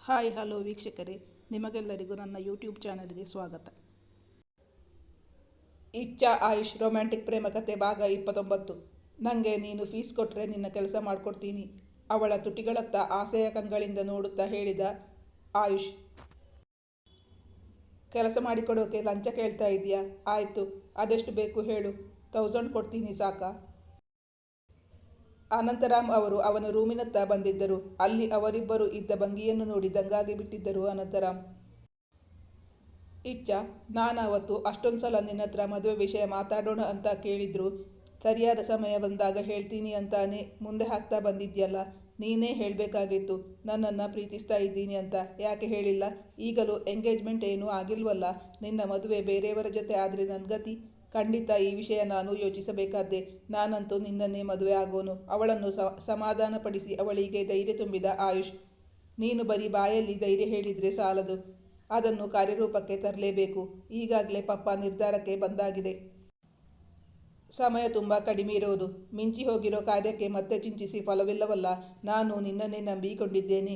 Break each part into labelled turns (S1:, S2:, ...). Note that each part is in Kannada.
S1: ಹಾಯ್ ಹಲೋ ವೀಕ್ಷಕರೇ, ನಿಮಗೆಲ್ಲರಿಗೂ ನನ್ನ ಯೂಟ್ಯೂಬ್ ಚಾನಲ್ಗೆ ಸ್ವಾಗತ. ಇಚ್ಛಾ ಆಯುಷ್ ರೊಮ್ಯಾಂಟಿಕ್ ಪ್ರೇಮ ಕಥೆ ಭಾಗ 29. ನನಗೆ ನೀನು ಫೀಸ್ ಕೊಟ್ಟರೆ ನಿನ್ನ ಕೆಲಸ ಮಾಡಿಕೊಡ್ತೀನಿ, ಅವಳ ತುಟಿಗಳತ್ತ ಆಸೆಯ ಕಂಗಳಿಂದ ನೋಡುತ್ತಾ ಹೇಳಿದ ಆಯುಷ್. ಕೆಲಸ ಮಾಡಿಕೊಡೋಕೆ ಲಂಚ ಕೇಳ್ತಾ ಇದೆಯಾ? ಆಯಿತು, ಅದೆಷ್ಟು ಬೇಕು ಹೇಳು, 1000 ಕೊಡ್ತೀನಿ ಸಾಕಾ? ಅನಂತರಾಮ್ ಅವರು ಅವನ ರೂಮಿನತ್ತ ಬಂದಿದ್ದರು. ಅಲ್ಲಿ ಅವರಿಬ್ಬರು ಇದ್ದ ಭಂಗಿಯನ್ನು ನೋಡಿ ದಂಗಾಗಿ ಬಿಟ್ಟಿದ್ದರು ಅನಂತರಾಮ್. ಇಚ್ಛಾ, ನಾನು ಅವತ್ತು ಅಷ್ಟೊಂದು ಸಲ ನಿನ್ನ ಹತ್ರ ಮದುವೆ ವಿಷಯ ಮಾತಾಡೋಣ ಅಂತ ಕೇಳಿದ್ರು, ಸರಿಯಾದ ಸಮಯ ಬಂದಾಗ ಹೇಳ್ತೀನಿ ಅಂತಾನೆ ಮುಂದೆ ಹಾಕ್ತಾ ಬಂದಿದ್ಯಲ್ಲ. ನೀನೇ ಹೇಳಬೇಕಾಗಿತ್ತು ನನ್ನನ್ನು ಪ್ರೀತಿಸ್ತಾ ಇದ್ದೀನಿ ಅಂತ. ಯಾಕೆ ಹೇಳಿಲ್ಲ? ಈಗಲೂ ಎಂಗೇಜ್ಮೆಂಟ್ ಏನೂ ಆಗಿಲ್ವಲ್ಲ. ನಿನ್ನ ಮದುವೆ ಬೇರೆಯವರ ಜೊತೆ ಆದರೆ ನನ್ನ ಗತಿ? ಖಂಡಿತ ಈ ವಿಷಯ ನಾನು ಯೋಚಿಸಬೇಕಾದ್ದೆ. ನಾನಂತೂ ನಿನ್ನನ್ನೇ ಮದುವೆ ಆಗೋನು. ಅವಳನ್ನು ಸಮಾಧಾನಪಡಿಸಿ ಅವಳಿಗೆ ಧೈರ್ಯ ತುಂಬಿದ ಆಯುಷ್. ನೀನು ಬರೀ ಬಾಯಲ್ಲಿ ಧೈರ್ಯ ಹೇಳಿದರೆ ಸಾಲದು, ಅದನ್ನು ಕಾರ್ಯರೂಪಕ್ಕೆ ತರಲೇಬೇಕು. ಈಗಾಗಲೇ ಪಪ್ಪ ನಿರ್ಧಾರಕ್ಕೆ ಬಂದಾಗಿದೆ. ಸಮಯ ತುಂಬ ಕಡಿಮೆ ಇರೋದು. ಮಿಂಚಿ ಹೋಗಿರೋ ಕಾರ್ಯಕ್ಕೆ ಮತ್ತೆ ಚಿಂತಿಸಿ ಫಲವಿಲ್ಲವಲ್ಲ. ನಾನು ನಿನ್ನನ್ನೇ ನಂಬಿಕೊಂಡಿದ್ದೇನೆ.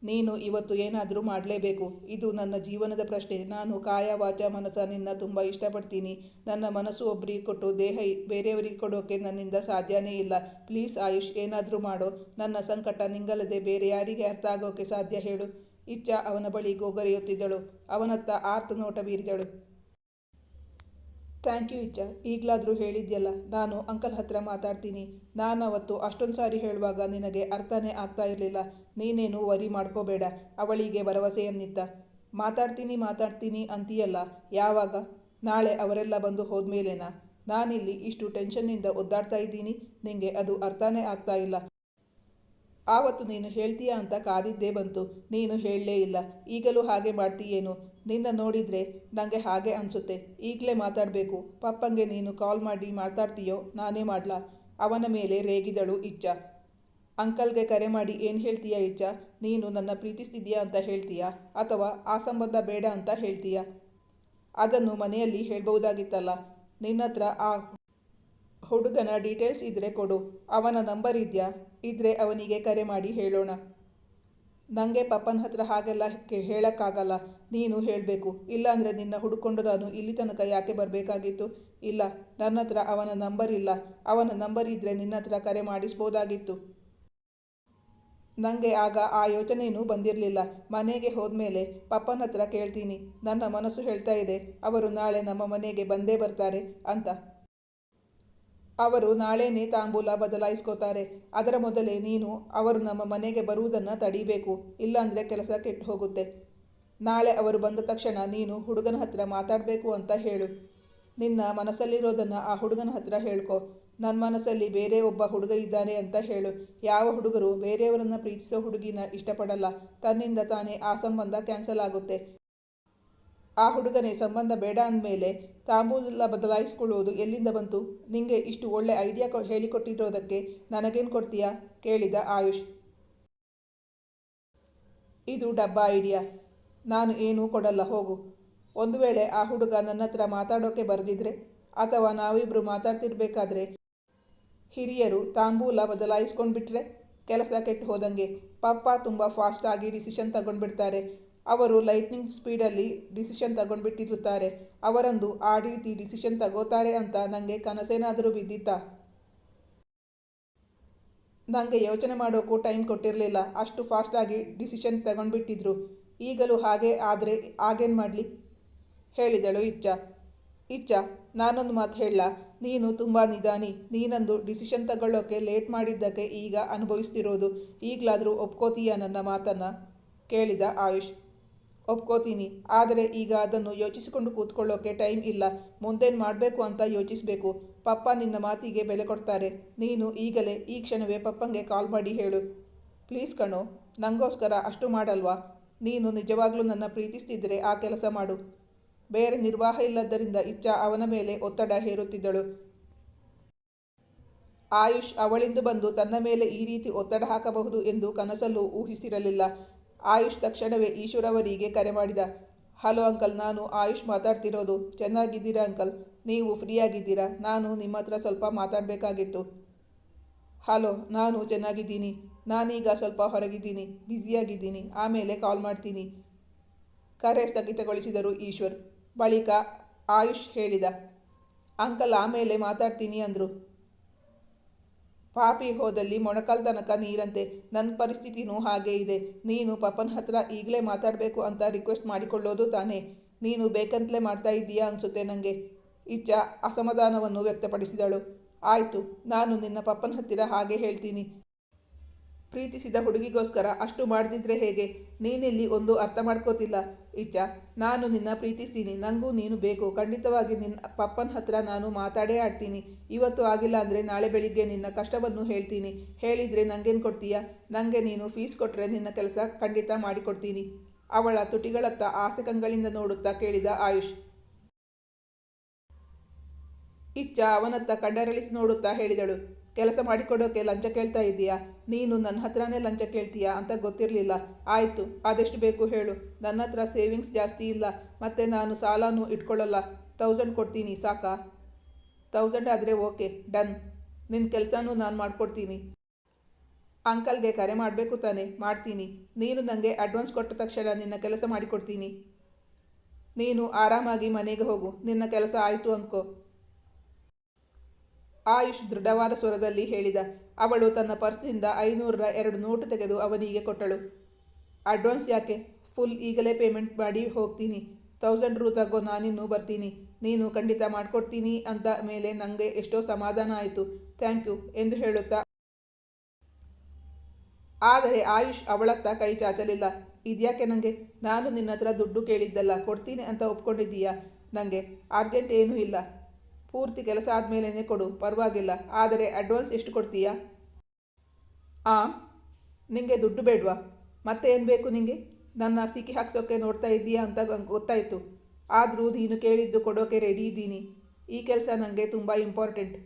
S1: ನೀನು ಇವತ್ತು ಏನಾದರೂ ಮಾಡಲೇಬೇಕು. ಇದು ನನ್ನ ಜೀವನದ ಪ್ರಶ್ನೆ. ನಾನು ಕಾಯ ವಾಚ ಮನಸ್ಸ ನಿನ್ನ ತುಂಬ ಇಷ್ಟಪಡ್ತೀನಿ. ನನ್ನ ಮನಸ್ಸು ಒಬ್ಬರಿಗೆ ಕೊಟ್ಟು ದೇಹ ಬೇರೆಯವರಿಗೆ ಕೊಡೋಕೆ ನನ್ನಿಂದ ಸಾಧ್ಯನೇ ಇಲ್ಲ. ಪ್ಲೀಸ್ ಆಯುಷ್, ಏನಾದರೂ ಮಾಡೋ. ನನ್ನ ಸಂಕಟ ನಿಂಗಲ್ಲದೆ ಬೇರೆ ಯಾರಿಗೆ ಅರ್ಥ ಆಗೋಕೆ ಸಾಧ್ಯ ಹೇಳು? ಇಚ್ಛಾ ಅವನ ಬಳಿ ಗೋಗರೆಯುತ್ತಿದ್ದಳು. ಅವನತ್ತ ಆರ್ತ ನೋಟ ಬೀರಿದಳು. ಥ್ಯಾಂಕ್ ಯು ಇಚ್ಛಾ, ಈಗಲಾದರೂ ಹೇಳಿದ್ಯಲ್ಲ. ನಾನು ಅಂಕಲ್ ಹತ್ರ ಮಾತಾಡ್ತೀನಿ. ನಾನು ಅವತ್ತು ಅಷ್ಟೊಂದು ಸಾರಿ ಹೇಳುವಾಗ ನಿನಗೆ ಅರ್ಥನೇ ಆಗ್ತಾ ಇರಲಿಲ್ಲ. ನೀನೇನು ವರಿ ಮಾಡ್ಕೋಬೇಡ, ಅವಳಿಗೆ ಭರವಸೆಯನ್ನಿತ್ತ. ಮಾತಾಡ್ತೀನಿ ಅಂತೀಯಲ್ಲ, ಯಾವಾಗ? ನಾಳೆ ಅವರೆಲ್ಲ ಬಂದು ಹೋದ್ಮೇಲೆನಾ? ನಾನಿಲ್ಲಿ ಇಷ್ಟು ಟೆನ್ಷನ್ನಿಂದ ಒದ್ದಾಡ್ತಾ ಇದ್ದೀನಿ. ನಿಂಗೆ ಅದು ಅರ್ಥನೇ ಆಗ್ತಾ ಇಲ್ಲ. ಆವತ್ತು ನೀನು ಹೇಳ್ತೀಯಾ ಅಂತ ಕಾದಿದ್ದೇ ಬಂತು. ನೀನು ಹೇಳಲೇ ಇಲ್ಲ. ಈಗಲೂ ಹಾಗೆ ಮಾಡ್ತೀಯೇನು? ನಿನ್ನ ನೋಡಿದರೆ ನನಗೆ ಹಾಗೆ ಅನಿಸುತ್ತೆ. ಈಗಲೇ ಮಾತಾಡಬೇಕು. ಪಪ್ಪಂಗೆ ನೀನು ಕಾಲ್ ಮಾಡಿ ಮಾತಾಡ್ತೀಯೋ ನಾನೇ ಮಾಡ್ಲಾ? ಅವನ ಮೇಲೆ ರೇಗಿದಳು ಇಚ್ಛಾ. ಅಂಕಲ್ಗೆ ಕರೆ ಮಾಡಿ ಏನು ಹೇಳ್ತೀಯಾ ಇಚ್ಛಾ? ನೀನು ನನ್ನ ಪ್ರೀತಿಸ್ತಿದ್ಯಾ ಅಂತ ಹೇಳ್ತೀಯಾ, ಅಥವಾ ಆ ಸಂಬಂಧ ಬೇಡ ಅಂತ ಹೇಳ್ತೀಯಾ? ಅದನ್ನು ಮನೆಯಲ್ಲಿ ಹೇಳ್ಬಹುದಾಗಿತ್ತಲ್ಲ. ನಿನ್ನತ್ರ ಆ ಹುಡುಗನ ಡೀಟೇಲ್ಸ್ ಇದ್ದರೆ ಕೊಡು. ಅವನ ನಂಬರ್ ಇದೆಯಾ? ಇದ್ದರೆ ಅವನಿಗೆ ಕರೆ ಮಾಡಿ ಹೇಳೋಣ. ನನಗೆ ಪಪ್ಪನ ಹತ್ರ ಹಾಗೆಲ್ಲ ಹೇಳೋಕ್ಕಾಗಲ್ಲ. ನೀನು ಹೇಳಬೇಕು. ಇಲ್ಲಾಂದರೆ ನಿನ್ನ ಹುಡುಕೊಂಡು ನಾನು ಇಲ್ಲಿ ತನಕ ಯಾಕೆ ಬರಬೇಕಾಗಿತ್ತು? ಇಲ್ಲ, ನನ್ನ ಹತ್ರ ಅವನ ನಂಬರ್ ಇಲ್ಲ. ಅವನ ನಂಬರ್ ಇದ್ದರೆ ನಿನ್ನ ಹತ್ರ ಕರೆ ಮಾಡಿಸ್ಬೋದಾಗಿತ್ತು. ನನಗೆ ಆಗ ಆ ಯೋಚನೆಯೂ ಬಂದಿರಲಿಲ್ಲ. ಮನೆಗೆ ಹೋದ್ಮೇಲೆ ಪಪ್ಪನ ಹತ್ರ ಕೇಳ್ತೀನಿ. ನನ್ನ ಮನಸ್ಸು ಹೇಳ್ತಾ ಇದೆ ಅವರು ನಾಳೆ ನಮ್ಮ ಮನೆಗೆ ಬಂದೇ ಬರ್ತಾರೆ ಅಂತ. ಅವರು ನಾಳೆನೇ ತಾಂಬೂಲ ಬದಲಾಯಿಸ್ಕೋತಾರೆ. ಅದರ ಮೊದಲೇ ನೀನು ಅವರು ನಮ್ಮ ಮನೆಗೆ ಬರುವುದನ್ನು ತಡೀಬೇಕು. ಇಲ್ಲಾಂದರೆ ಕೆಲಸ ಕೆಟ್ಟು ಹೋಗುತ್ತೆ. ನಾಳೆ ಅವರು ಬಂದ ತಕ್ಷಣ ನೀನು ಹುಡುಗನ ಹತ್ರ ಮಾತಾಡಬೇಕು ಅಂತ ಹೇಳು. ನಿನ್ನ ಮನಸ್ಸಲ್ಲಿರೋದನ್ನು ಆ ಹುಡುಗನ ಹತ್ರ ಹೇಳ್ಕೊ. ನನ್ನ ಮನಸ್ಸಲ್ಲಿ ಬೇರೆ ಒಬ್ಬ ಹುಡುಗ ಇದ್ದಾನೆ ಅಂತ ಹೇಳು. ಯಾವ ಹುಡುಗರು ಬೇರೆಯವರನ್ನು ಪ್ರೀತಿಸೋ ಹುಡುಗಿನ ಇಷ್ಟಪಡಲ್ಲ. ತನ್ನಿಂದ ತಾನೇ ಆ ಸಂಬಂಧ ಕ್ಯಾನ್ಸಲ್ ಆಗುತ್ತೆ. ಆ ಹುಡುಗನೇ ಸಂಬಂಧ ಬೇಡ ಅಂದಮೇಲೆ ತಾಂಬೂಲ ಬದಲಾಯಿಸ್ಕೊಳ್ಳೋದು ಎಲ್ಲಿಂದ ಬಂತು? ನಿಂಗೆ ಇಷ್ಟು ಒಳ್ಳೆ ಐಡಿಯಾ ಹೇಳಿಕೊಟ್ಟಿರೋದಕ್ಕೆ ನನಗೇನು ಕೊಡ್ತೀಯಾ? ಕೇಳಿದ ಆಯುಷ್. ಇದು ಡಬ್ಬಾ ಐಡಿಯಾ. ನಾನು ಏನೂ ಕೊಡಲ್ಲ, ಹೋಗು. ಒಂದು ವೇಳೆ ಆ ಹುಡುಗ ನನ್ನ ಹತ್ರ ಮಾತಾಡೋಕೆ ಬರೆದಿದ್ರೆ, ಅಥವಾ ನಾವಿಬ್ಬರು ಮಾತಾಡ್ತಿರ್ಬೇಕಾದ್ರೆ ಹಿರಿಯರು ತಾಂಬೂಲ ಬದಲಾಯಿಸ್ಕೊಂಡ್ಬಿಟ್ರೆ ಕೆಲಸ ಕೆಟ್ಟು ಹೋದಂಗೆ. ಪಪ್ಪ ತುಂಬ ಫಾಸ್ಟಾಗಿ ಡಿಸಿಷನ್ ತಗೊಂಡ್ಬಿಡ್ತಾರೆ. ಅವರು ಲೈಟ್ನಿಂಗ್ ಸ್ಪೀಡಲ್ಲಿ ಡಿಸಿಷನ್ ತಗೊಂಡ್ಬಿಟ್ಟಿರುತ್ತಾರೆ. ಅವರಂದು ಆ ರೀತಿ ಡಿಸಿಷನ್ ತಗೋತಾರೆ ಅಂತ ನನಗೆ ಕನಸೇನಾದರೂ ಬಿದ್ದಿತ್ತಾ? ನನಗೆ ಯೋಚನೆ ಮಾಡೋಕ್ಕೂ ಟೈಮ್ ಕೊಟ್ಟಿರಲಿಲ್ಲ. ಅಷ್ಟು ಫಾಸ್ಟಾಗಿ ಡಿಸಿಷನ್ ತಗೊಂಡ್ಬಿಟ್ಟಿದ್ರು. ಈಗಲೂ ಹಾಗೆ ಆದರೆ ಆಗೇನು ಮಾಡಲಿ? ಹೇಳಿದಳು ಇಚ್ಛಾ. ಇಚ್ಛಾ, ನಾನೊಂದು ಮಾತು ಹೇಳಲಾ? ನೀನು ತುಂಬ ನಿಧಾನಿ. ನೀನಂದು ಡಿಸಿಷನ್ ತಗೊಳ್ಳೋಕೆ ಲೇಟ್ ಮಾಡಿದ್ದಕ್ಕೆ ಈಗ ಅನುಭವಿಸ್ತಿರೋದು. ಈಗಲಾದರೂ ಒಪ್ಕೋತೀಯಾ ನನ್ನ ಮಾತನ್ನು? ಕೇಳಿದ ಆಯುಷ್. ಒಪ್ಕೋತೀನಿ, ಆದರೆ ಈಗ ಅದನ್ನು ಯೋಚಿಸಿಕೊಂಡು ಕೂತ್ಕೊಳ್ಳೋಕೆ ಟೈಮ್ ಇಲ್ಲ. ಮುಂದೇನು ಮಾಡಬೇಕು ಅಂತ ಯೋಚಿಸಬೇಕು. ಪಪ್ಪ ನಿನ್ನ ಮಾತಿಗೆ ಬೆಲೆ ಕೊಡ್ತಾರೆ. ನೀನು ಈಗಲೇ ಈ ಕ್ಷಣವೇ ಪಪ್ಪಂಗೆ ಕಾಲ್ ಮಾಡಿ ಹೇಳು. ಪ್ಲೀಸ್ ಕಣೋ, ನನಗೋಸ್ಕರ ಅಷ್ಟು ಮಾಡಲ್ವಾ? ನೀನು ನಿಜವಾಗ್ಲೂ ನನ್ನ ಪ್ರೀತಿಸ್ತಿದ್ರೆ ಆ ಕೆಲಸ ಮಾಡು. ಬೇರೆ ನಿರ್ವಾಹ ಇಲ್ಲದ್ದರಿಂದ ಇಚ್ಛಾ ಅವನ ಮೇಲೆ ಒತ್ತಡ ಹೇರುತ್ತಿದ್ದಳು. ಆಯುಷ್ ಅವಳಿಂದು ಬಂದು ತನ್ನ ಮೇಲೆ ಈ ರೀತಿ ಒತ್ತಡ ಹಾಕಬಹುದು ಎಂದು ಕನಸಲ್ಲೂ ಊಹಿಸಿರಲಿಲ್ಲ. ಆಯುಷ್ ತಕ್ಷಣವೇ ಈಶ್ವರವರಿಗೆ ಕರೆ ಮಾಡಿದ. ಹಲೋ ಅಂಕಲ್, ನಾನು ಆಯುಷ್ ಮಾತಾಡ್ತಿರೋದು. ಚೆನ್ನಾಗಿದ್ದೀರಾ ಅಂಕಲ್? ನೀವು ಫ್ರೀಯಾಗಿದ್ದೀರಾ? ನಾನು ನಿಮ್ಮ ಹತ್ರ ಸ್ವಲ್ಪ ಮಾತಾಡಬೇಕಾಗಿತ್ತು. ಹಲೋ, ನಾನು ಚೆನ್ನಾಗಿದ್ದೀನಿ. ನಾನೀಗ ಸ್ವಲ್ಪ ಹೊರಗಿದ್ದೀನಿ, ಬ್ಯುಸಿಯಾಗಿದ್ದೀನಿ, ಆಮೇಲೆ ಕಾಲ್ ಮಾಡ್ತೀನಿ. ಕರೆ ಸ್ಥಗಿತಗೊಳಿಸಿದರು ಈಶ್ವರ್. ಬಳಿಕ ಆಯುಷ್ ಹೇಳಿದ, ಅಂಕಲ್ ಆಮೇಲೆ ಮಾತಾಡ್ತೀನಿ ಅಂದರು. ಪಾಪಿ ಹೋದಲ್ಲಿ ಮೊಣಕಾಲ್ ತನಕ ನೀರಂತೆ. ನನ್ನ ಪರಿಸ್ಥಿತಿನೂ ಹಾಗೇ ಇದೆ. ನೀನು ಪಪ್ಪನ ಹತ್ರ ಈಗಲೇ ಮಾತಾಡಬೇಕು ಅಂತ ರಿಕ್ವೆಸ್ಟ್ ಮಾಡಿಕೊಳ್ಳೋದು ತಾನೇ? ನೀನು ಬೇಕಂತಲೇ ಮಾಡ್ತಾ ಇದ್ದೀಯಾ ಅನಿಸುತ್ತೆ ನನಗೆ. ಇಚ್ಛ ಅಸಮಾಧಾನವನ್ನು ವ್ಯಕ್ತಪಡಿಸಿದಳು. ಆಯಿತು, ನಾನು ನಿನ್ನ ಪಪ್ಪನ ಹತ್ತಿರ ಹಾಗೆ ಹೇಳ್ತೀನಿ. ಪ್ರೀತಿಸಿದ ಹುಡುಗಿಗೋಸ್ಕರ ಅಷ್ಟು ಮಾಡದಿದ್ರೆ ಹೇಗೆ? ನೀನಿಲ್ಲಿ ಒಂದು ಅರ್ಥ ಮಾಡ್ಕೋತಿಲ್ಲ ಇಚ್ಛ. ನಾನು ನಿನ್ನ ಪ್ರೀತಿಸ್ತೀನಿ, ನನಗೂ ನೀನು ಬೇಕು. ಖಂಡಿತವಾಗಿ ನಿನ್ನ ಪಪ್ಪನ ಹತ್ರ ನಾನು ಮಾತಾಡೇ ಆಡ್ತೀನಿ. ಇವತ್ತು ಆಗಿಲ್ಲ ಅಂದರೆ ನಾಳೆ ಬೆಳಿಗ್ಗೆ ನಿನ್ನ ಕಷ್ಟವನ್ನು ಹೇಳ್ತೀನಿ. ಹೇಳಿದರೆ ನನಗೇನು ಕೊಡ್ತೀಯಾ? ನನಗೆ ನೀನು ಫೀಸ್ ಕೊಟ್ಟರೆ ನಿನ್ನ ಕೆಲಸ ಖಂಡಿತ ಮಾಡಿಕೊಡ್ತೀನಿ. ಅವಳ ತುಟಿಗಳತ್ತ ಆಸೆ ಕಂಗಳಿಂದ ನೋಡುತ್ತಾ ಕೇಳಿದ ಆಯುಷ್. ಇಚ್ಛ ಅವನತ್ತ ಕಣ್ಣರಳಿಸಿ ನೋಡುತ್ತಾ ಹೇಳಿದಳು, ಕೆಲಸ ಮಾಡಿಕೊಡೋಕೆ ಲಂಚ ಕೇಳ್ತಾ ಇದ್ದೀಯಾ? ನೀನು ನನ್ನ ಹತ್ರನೇ ಲಂಚ ಕೇಳ್ತೀಯಾ ಅಂತ ಗೊತ್ತಿರಲಿಲ್ಲ. ಆಯಿತು, ಅದೆಷ್ಟು ಬೇಕು ಹೇಳು. ನನ್ನ ಹತ್ರ ಸೇವಿಂಗ್ಸ್ ಜಾಸ್ತಿ ಇಲ್ಲ, ಮತ್ತು ನಾನು ಸಾಲನೂ ಇಟ್ಕೊಳ್ಳಲ್ಲ. 1000 ಕೊಡ್ತೀನಿ, ಸಾಕಾ? 1000 ಆದರೆ ಓಕೆ, ಡನ್. ನಿನ್ನ ಕೆಲಸನೂ ನಾನು ಮಾಡಿಕೊಡ್ತೀನಿ. ಅಂಕಲ್ಗೆ ಕರೆ ಮಾಡಬೇಕು ತಾನೆ? ಮಾಡ್ತೀನಿ. ನೀನು ನನಗೆ ಅಡ್ವಾನ್ಸ್ ಕೊಟ್ಟ ತಕ್ಷಣ ನಿನ್ನ ಕೆಲಸ ಮಾಡಿಕೊಡ್ತೀನಿ. ನೀನು ಆರಾಮಾಗಿ ಮನೆಗೆ ಹೋಗು. ನಿನ್ನ ಕೆಲಸ ಆಯಿತು ಅಂದ್ಕೋ. ಆಯುಷ್ ದೃಢವಾದ ಸ್ವರದಲ್ಲಿ ಹೇಳಿದ. ಅವಳು ತನ್ನ ಪರ್ಸ್ನಿಂದ 500ರ 2 ನೋಟು ತೆಗೆದು ಅವನಿಗೆ ಕೊಟ್ಟಳು. ಅಡ್ವಾನ್ಸ್ ಯಾಕೆ? ಫುಲ್ ಈಗಲೇ ಪೇಮೆಂಟ್ ಮಾಡಿ ಹೋಗ್ತೀನಿ. 1000 ರೂ ತಗೋ, ನಾನಿನ್ನೂ ಬರ್ತೀನಿ. ನೀನು ಖಂಡಿತ ಮಾಡಿಕೊಡ್ತೀನಿ ಅಂದ ಮೇಲೆ ನನಗೆ ಎಷ್ಟೋ ಸಮಾಧಾನ ಆಯಿತು. ಥ್ಯಾಂಕ್ ಯು ಎಂದು ಹೇಳುತ್ತಾ. ಆದರೆ ಆಯುಷ್ ಅವಳತ್ತ ಕೈ ಚಾಚಲಿಲ್ಲ. ಇದ್ಯಾಕೆ ನನಗೆ? ನಾನು ನಿನ್ನ ಹತ್ರ ದುಡ್ಡು ಕೇಳಿದ್ದಲ್ಲ, ಕೊಡ್ತೀನಿ ಅಂತ ಒಪ್ಕೊಂಡಿದ್ದೀಯಾ? ನನಗೆ ಅರ್ಜೆಂಟ್ ಏನೂ ಇಲ್ಲ. ಪೂರ್ತಿ ಕೆಲಸ ಆದಮೇಲೆ ಕೊಡು, ಪರವಾಗಿಲ್ಲ. ಆದರೆ ಅಡ್ವಾನ್ಸ್ ಎಷ್ಟು ಕೊಡ್ತೀಯಾ? ನಿಂಗೆ ದುಡ್ಡು ಬೇಡವಾ? ಮತ್ತೆ ಏನು ಬೇಕು ನಿಂಗೆ? ನನ್ನ ಸಿಕ್ಕಿ ಹಾಕ್ಸೋಕ್ಕೆ ನೋಡ್ತಾ ಇದ್ದೀಯಾ ಅಂತ ಗೊತ್ತಾಯಿತು. ಆದರೂ ನೀನು ಕೇಳಿದ್ದು ಕೊಡೋಕೆ ರೆಡಿ ಇದ್ದೀನಿ. ಈ ಕೆಲಸ ನನಗೆ ತುಂಬ ಇಂಪಾರ್ಟೆಂಟ್.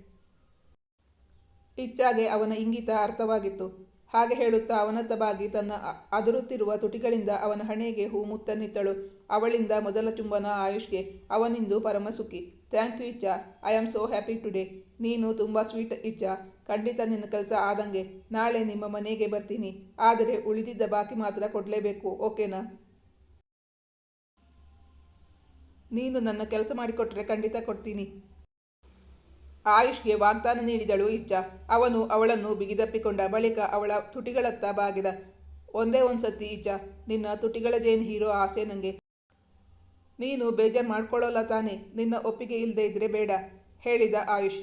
S1: ಇಚ್ಛಾಗೆ ಅವನ ಇಂಗಿತ ಅರ್ಥವಾಗಿತ್ತು. ಹಾಗೆ ಹೇಳುತ್ತಾ ಅವನತ್ತ ಬಾಗಿ ತನ್ನ ಅದುರುತ್ತಿರುವ ತುಟಿಗಳಿಂದ ಅವನ ಹಣೆಗೆ ಹೂ ಮುತ್ತನ್ನಿತ್ತಳು. ಅವಳಿಂದ ಮೊದಲ ಚುಂಬನ ಆಯುಷ್ಗೆ. ಅವನಿಂದು ಪರಮಸುಖಿ. ಥ್ಯಾಂಕ್ ಯು ಇಚ್ಛಾ, I am so happy today. ನೀನು ತುಂಬ ಸ್ವೀಟ್ ಇಚ್ಛಾ. ಖಂಡಿತ ನಿನ್ನ ಕೆಲಸ ಆದಂಗೆ ನಾಳೆ ನಿಮ್ಮ ಮನೆಗೆ ಬರ್ತೀನಿ. ಆದರೆ ಉಳಿದಿದ್ದ ಬಾಕಿ ಮಾತ್ರ ಕೊಡಲೇಬೇಕು, ಓಕೆನಾ? ನೀನು ನನ್ನ ಕೆಲಸ ಮಾಡಿಕೊಟ್ರೆ ಖಂಡಿತ ಕೊಡ್ತೀನಿ. ಆಯುಷ್ಗೆ ವಾಗ್ದಾನ ನೀಡಿದಳು ಇಚ್ಛಾ. ಅವನು ಅವಳನ್ನು ಬಿಗಿದಪ್ಪಿಕೊಂಡ. ಬಳಿಕ ಅವಳ ತುಟಿಗಳತ್ತ ಬಾಗಿದ. ಒಂದೇ ಒಂದು ಸತಿ ಇಚ್ಛಾ, ನಿನ್ನ ತುಟಿಗಳ ಜೇನು ಹೀರೋ ಆಸೆ ನನಗೆ. ನೀನು ಬೇಜಾರು ಮಾಡ್ಕೊಳ್ಳೋಲ್ಲ ತಾನೆ? ನಿನ್ನ ಒಪ್ಪಿಗೆ ಇಲ್ಲದೆ ಇದ್ರೆ ಬೇಡ, ಹೇಳಿದ ಆಯುಷ್.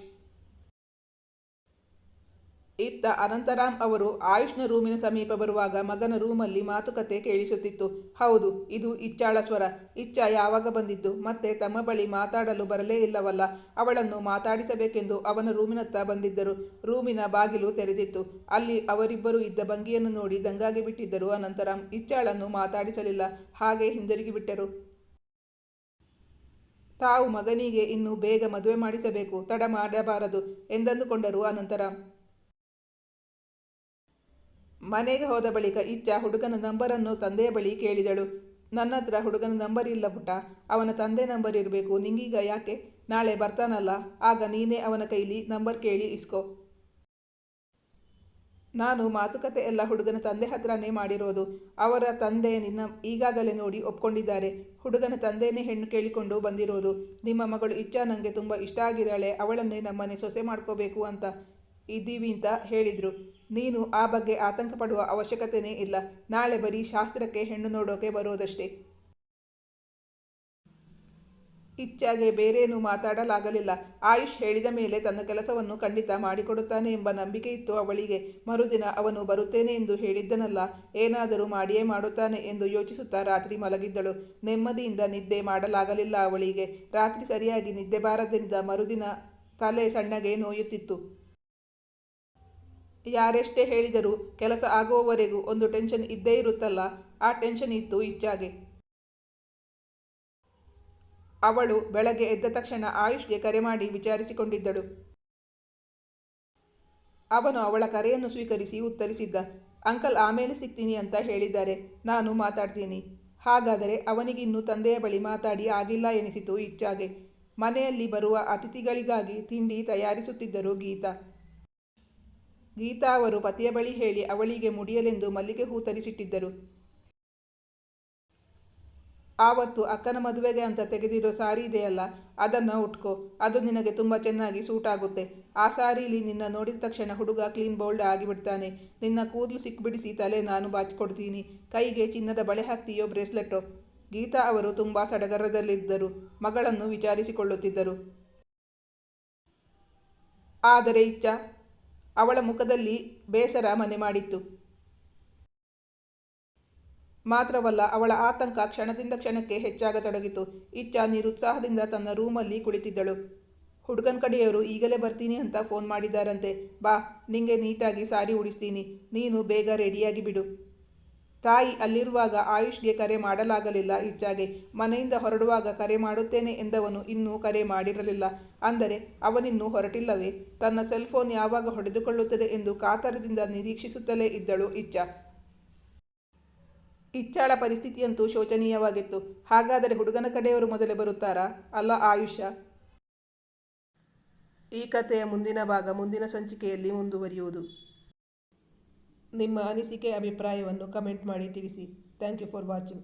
S1: ಇತ್ತ ಅನಂತರಾಮ್ ಅವರು ಆಯುಷ್ನ ರೂಮಿನ ಸಮೀಪ ಬರುವಾಗ ಮಗನ ರೂಮಲ್ಲಿ ಮಾತುಕತೆ ಕೇಳಿಸುತ್ತಿತ್ತು. ಹೌದು, ಇದು ಇಚ್ಛಾಳ ಸ್ವರ. ಇಚ್ಛಾ ಯಾವಾಗ ಬಂದಿದ್ದು? ಮತ್ತೆ ತಮ್ಮ ಬಳಿ ಮಾತಾಡಲು ಬರಲೇ ಇಲ್ಲವಲ್ಲ? ಅವಳನ್ನು ಮಾತಾಡಿಸಬೇಕೆಂದು ಅವನ ರೂಮಿನತ್ತ ಬಂದಿದ್ದರು. ರೂಮಿನ ಬಾಗಿಲು ತೆರೆದಿತ್ತು. ಅಲ್ಲಿ ಅವರಿಬ್ಬರು ಇದ್ದ ಭಂಗಿಯನ್ನು ನೋಡಿ ದಂಗಾಗಿ ಬಿಟ್ಟಿದ್ದರು ಅನಂತರಾಮ್. ಇಚ್ಛಾಳನ್ನು ಮಾತಾಡಿಸಲಿಲ್ಲ, ಹಾಗೆ ಹಿಂದಿರುಗಿ ಬಿಟ್ಟರು. ತಾವು ಮಗನಿಗೆ ಇನ್ನೂ ಬೇಗ ಮದುವೆ ಮಾಡಿಸಬೇಕು, ತಡ ಮಾಡಬಾರದು ಎಂದಂದುಕೊಂಡರು ಅನಂತರಾಮ್. ಮನೆಗೆ ಹೋದ ಬಳಿಕ ಇಚ್ಛಾ ಹುಡುಗನ ನಂಬರನ್ನು ತಂದೆಯ ಬಳಿ ಕೇಳಿದಳು. ನನ್ನ ಹತ್ರ ಹುಡುಗನ ನಂಬರ್ ಇಲ್ಲ ಪುಟ್ಟ, ಅವನ ತಂದೆ ನಂಬರ್ ಇರಬೇಕು. ನಿಂಗೀಗ ಯಾಕೆ? ನಾಳೆ ಬರ್ತಾನಲ್ಲ, ಆಗ ನೀನೇ ಅವನ ಕೈಲಿ ನಂಬರ್ ಕೇಳಿ ಇಸ್ಕೋ. ನಾನು ಮಾತುಕತೆ ಎಲ್ಲ ಹುಡುಗನ ತಂದೆ ಹತ್ರನೇ ಮಾಡಿರೋದು. ಅವರ ತಂದೆ ನಿನ್ನ ಈಗಾಗಲೇ ನೋಡಿ ಒಪ್ಕೊಂಡಿದ್ದಾರೆ. ಹುಡುಗನ ತಂದೆಯೇ ಹೆಣ್ಣು ಕೇಳಿಕೊಂಡು ಬಂದಿರೋದು. ನಿಮ್ಮ ಮಗಳು ಇಚ್ಛಾ ನನಗೆ ತುಂಬ ಇಷ್ಟ ಆಗಿದ್ದಾಳೆ, ಅವಳನ್ನೇ ನಮ್ಮನೆ ಸೊಸೆ ಮಾಡ್ಕೋಬೇಕು ಅಂತ ಇದ್ದೀವಿ ಅಂತ ಹೇಳಿದರು. ನೀನು ಆ ಬಗ್ಗೆ ಆತಂಕ ಪಡುವ ಅವಶ್ಯಕತೆಯೇ ಇಲ್ಲ. ನಾಳೆ ಬರೀ ಶಾಸ್ತ್ರಕ್ಕೆ ಹೆಣ್ಣು ನೋಡೋಕೆ ಬರೋದಷ್ಟೇ. ಇಚ್ಛಾಗೆ ಬೇರೇನೂ ಮಾತಾಡಲಾಗಲಿಲ್ಲ. ಆಯುಷ್ ಹೇಳಿದ ಮೇಲೆ ತನ್ನ ಕೆಲಸವನ್ನು ಖಂಡಿತ ಮಾಡಿಕೊಡುತ್ತಾನೆ ಎಂಬ ನಂಬಿಕೆ ಇತ್ತು ಅವಳಿಗೆ. ಮರುದಿನ ಅವನು ಬರುತ್ತೇನೆ ಎಂದು ಹೇಳಿದ್ದನಲ್ಲ, ಏನಾದರೂ ಮಾಡಿಯೇ ಮಾಡುತ್ತಾನೆ ಎಂದು ಯೋಚಿಸುತ್ತಾ ರಾತ್ರಿ ಮಲಗಿದ್ದಳು. ನೆಮ್ಮದಿಯಿಂದ ನಿದ್ದೆ ಮಾಡಲಾಗಲಿಲ್ಲ ಅವಳಿಗೆ. ರಾತ್ರಿ ಸರಿಯಾಗಿ ನಿದ್ದೆ ಬಾರದಿಂದ ಮರುದಿನ ತಲೆ ಸಣ್ಣಗೆ ನೋಯುತ್ತಿತ್ತು. ಯಾರೆಷ್ಟೇ ಹೇಳಿದರೂ ಕೆಲಸ ಆಗುವವರೆಗೂ ಒಂದು ಟೆನ್ಷನ್ ಇದ್ದೇ ಇರುತ್ತಲ್ಲ, ಆ ಟೆನ್ಷನ್ ಇತ್ತು ಇಚ್ಛಾಗೆ. ಅವಳು ಬೆಳಗ್ಗೆ ಎದ್ದ ತಕ್ಷಣ ಆಯುಷ್ಗೆ ಕರೆ ಮಾಡಿ ವಿಚಾರಿಸಿಕೊಂಡಿದ್ದಳು. ಅವನು ಅವಳ ಕರೆಯನ್ನು ಸ್ವೀಕರಿಸಿ ಉತ್ತರಿಸಿದ್ದ. ಅಂಕಲ್ ಆಮೇಲೆ ಸಿಗ್ತೀನಿ ಅಂತ ಹೇಳಿದ್ದಾರೆ, ನಾನು ಮಾತಾಡ್ತೀನಿ. ಹಾಗಾದರೆ ಅವನಿಗಿನ್ನೂ ತಂದೆಯ ಬಳಿ ಮಾತಾಡಿ ಆಗಿಲ್ಲ ಎನಿಸಿತು ಇಚ್ಛಾಗೆ. ಮನೆಯಲ್ಲಿ ಬರುವ ಅತಿಥಿಗಳಿಗಾಗಿ ತಿಂಡಿ ತಯಾರಿಸುತ್ತಿದ್ದರು ಗೀತಾ. ಗೀತಾ ಅವರು ಪತಿಯ ಬಳಿ ಹೇಳಿ ಅವಳಿಗೆ ಮುಡಿಯಲೆಂದು ಮಲ್ಲಿಗೆ ಹೂ ತರಿಸಿಟ್ಟಿದ್ದರು. ಆವತ್ತು ಅಕ್ಕನ ಮದುವೆಗೆ ಅಂತ ತೆಗೆದಿರೋ ಸಾರಿ ಇದೆಯಲ್ಲ, ಅದನ್ನು ಉಟ್ಕೋ. ಅದು ನಿನಗೆ ತುಂಬ ಚೆನ್ನಾಗಿ ಸೂಟ್ ಆಗುತ್ತೆ. ಆ ಸಾರೀಲಿ ನಿನ್ನ ನೋಡಿದ ತಕ್ಷಣ ಹುಡುಗ ಕ್ಲೀನ್ ಬೋಲ್ಡ್ ಆಗಿಬಿಡ್ತಾನೆ. ನಿನ್ನ ಕೂದಲು ಸಿಕ್ಬಿಡಿಸಿ ತಲೆ ನಾನು ಬಾಚಿಕೊಡ್ತೀನಿ. ಕೈಗೆ ಚಿನ್ನದ ಬಳೆ ಹಾಕ್ತೀಯೋ ಬ್ರೇಸ್ಲೆಟ್ಟೋ? ಗೀತಾ ಅವರು ತುಂಬ ಸಡಗರದಲ್ಲಿದ್ದರು. ಮಗಳನ್ನು ವಿಚಾರಿಸಿಕೊಳ್ಳುತ್ತಿದ್ದರು. ಆದರೆ ಇಚ್ಛಾ ಅವಳ ಮುಖದಲ್ಲಿ ಬೇಸರ ಮನೆ ಮಾಡಿತ್ತು. ಮಾತ್ರವಲ್ಲ, ಅವಳ ಆತಂಕ ಕ್ಷಣದಿಂದ ಕ್ಷಣಕ್ಕೆ ಹೆಚ್ಚಾಗತೊಡಗಿತು. ಇಚ್ಛಾ ನಿರುತ್ಸಾಹದಿಂದ ತನ್ನ ರೂಮಲ್ಲಿ ಕುಳಿತಿದ್ದಳು. ಹುಡುಗನ ಕಡೆಯವರು ಈಗಲೇ ಬರ್ತೀನಿ ಅಂತ ಫೋನ್ ಮಾಡಿದ್ದಾರಂತೆ. ಬಾ, ನಿಂಗೆ ನೀಟಾಗಿ ಸಾರಿ ಉಡಿಸ್ತೀನಿ. ನೀನು ಬೇಗ ರೆಡಿಯಾಗಿ ಬಿಡು. ತಾಯಿ ಅಲ್ಲಿರುವಾಗ ಆಯುಷ್ಗೆ ಕರೆ ಮಾಡಲಾಗಲಿಲ್ಲ. ಇಚ್ಛಾಗೆ ಮನೆಯಿಂದ ಹೊರಡುವಾಗ ಕರೆ ಮಾಡುತ್ತೇನೆ ಎಂದವನು ಇನ್ನೂ ಕರೆ ಮಾಡಿರಲಿಲ್ಲ. ಅಂದರೆ ಅವನಿನ್ನೂ ಹೊರಟಿಲ್ಲವೇ? ತನ್ನ ಸೆಲ್ಫೋನ್ ಯಾವಾಗ ಹೊಡೆದುಕೊಳ್ಳುತ್ತದೆ ಎಂದು ಕಾತರದಿಂದ ನಿರೀಕ್ಷಿಸುತ್ತಲೇ ಇದ್ದಳು ಇಚ್ಛಾ. ಇಚ್ಛಾಳ ಪರಿಸ್ಥಿತಿಯಂತೂ ಶೋಚನೀಯವಾಗಿತ್ತು. ಹಾಗಾದರೆ ಹುಡುಗನ ಕಡೆಯವರು ಮೊದಲೇ ಬರುತ್ತಾರಾ? ಅಲ್ಲ ಆಯುಷ? ಈ ಕಥೆಯ ಮುಂದಿನ ಭಾಗ ಮುಂದಿನ ಸಂಚಿಕೆಯಲ್ಲಿ ಮುಂದುವರಿಯುವುದು. ನಿಮ್ಮ ಅನಿಸಿಕೆ ಅಭಿಪ್ರಾಯವನ್ನು ಕಮೆಂಟ್ ಮಾಡಿ ತಿಳಿಸಿ. Thank you for watching.